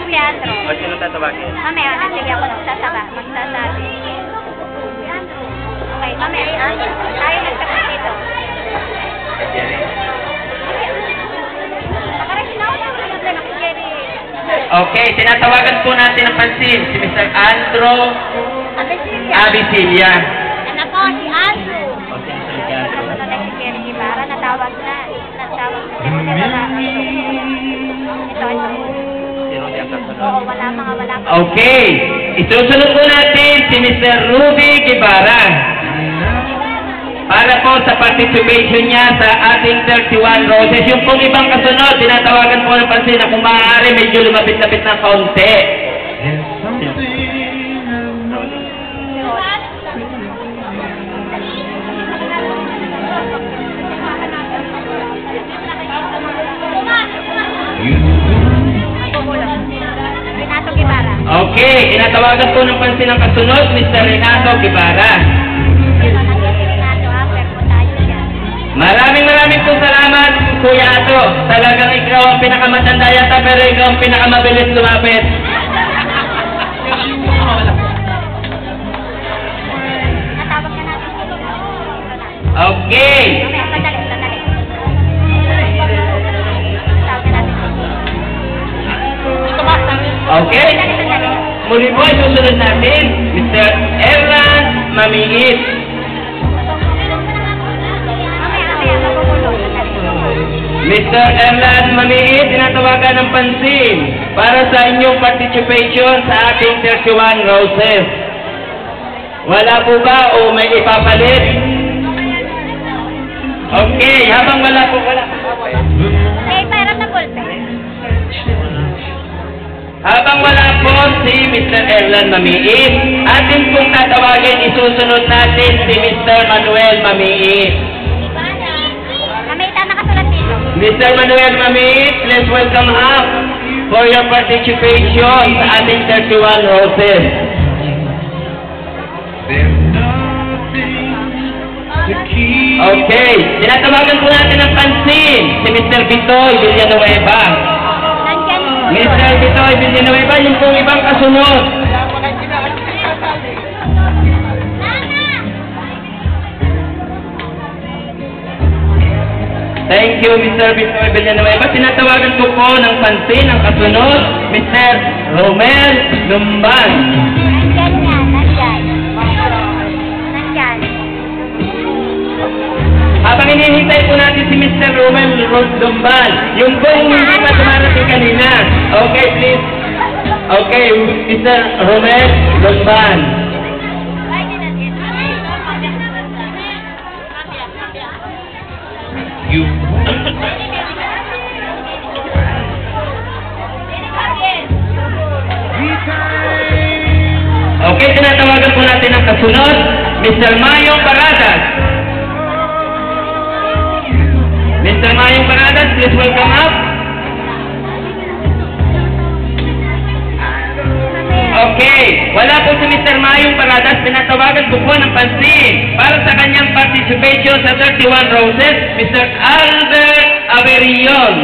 si Andrew. O, sino tatawagin? Mamaya, nagsige ako magsasabi. Okay, mamaya, tayo nagtapos dito. Okay, tinatawagan po natin ang pansin si Mr. Andrew Abisilia. Ano po, si Andrew. O, sino si Andrew? Ano na si Gary Guevara, natawag na. Ito. Sino ang kasunod? Oo, wala pa. Okay, isusunod po natin si Mr. Ruby Guevara. Para po sa participation niya sa ating 31 Roses. Yung pong ibang kasunod, tinatawagan po ng pansin na kung maaari medyo lumapit-lapit ng kaunti. Renato Guevara. Okay, tinatawagan po ng pansin ang kasunod, Mr. Renato Guevara. Maraming po salamat, Kuya Ato. Talagang ikaw ang pinakamatanda yata, pero ikaw ang pinakamabilis lumapit. Okay. Okay. Muli po, susunod natin, Mr. Erlan Mamiit. Mr. Erlan Mamiit, tinatawagan ng pansin para sa inyong participation sa ating 31 Roses. Wala po ba o may ipapalit? Okay, habang wala po. Eh, para sa ballpen. Habang wala po si Mr. Erlan Mamiit, atin pong tatawagin, isusunod natin si Mr. Manuel Mamiit. Mr. Manuel Mamiit, let's welcome up for your participation sa ating 31 Roses. Okay, tinatawagan po natin ang pansin si Mr. Bitoy Villanueva. Mr. Bitoy Villanueva, yung pong ibang kasunod. Thank you, Mr. Bitoy Villanueva. Tinatawagan ko po ng pansin ang kasunod, Mr. Romel Lumban. Nandyan. Habang hinihintay po natin si Mr. Romel Lumban, yung pong hindi pa dumarating kanina. Okay, please. Okay, Mr. Romel Lumban. Okay, tinatawagan po natin ang kasunod, Mr. Mayong Paradas. Mr. Mayong Paradas, please welcome up. Okay, wala po si Mr. Mayong Paradas, tinatawagan po po ng pansin para sa kanyang participation sa 31 Roses, Mr. Albert Averion.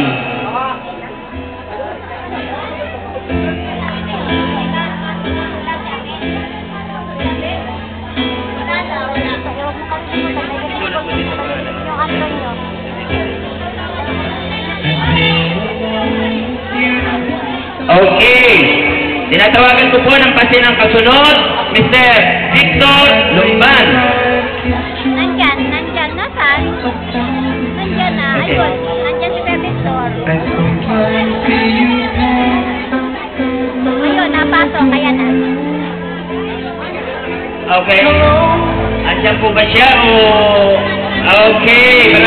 Okay, tinatawagan ko po ng pansin ang kasunod, Mr. Victor Lumban. Nandyan, nasaan? Nandyan na, ayun, nandyan si Sir Victor. Ayun, napasok, kaya na. Okay, andyan po ba siya o... Okay,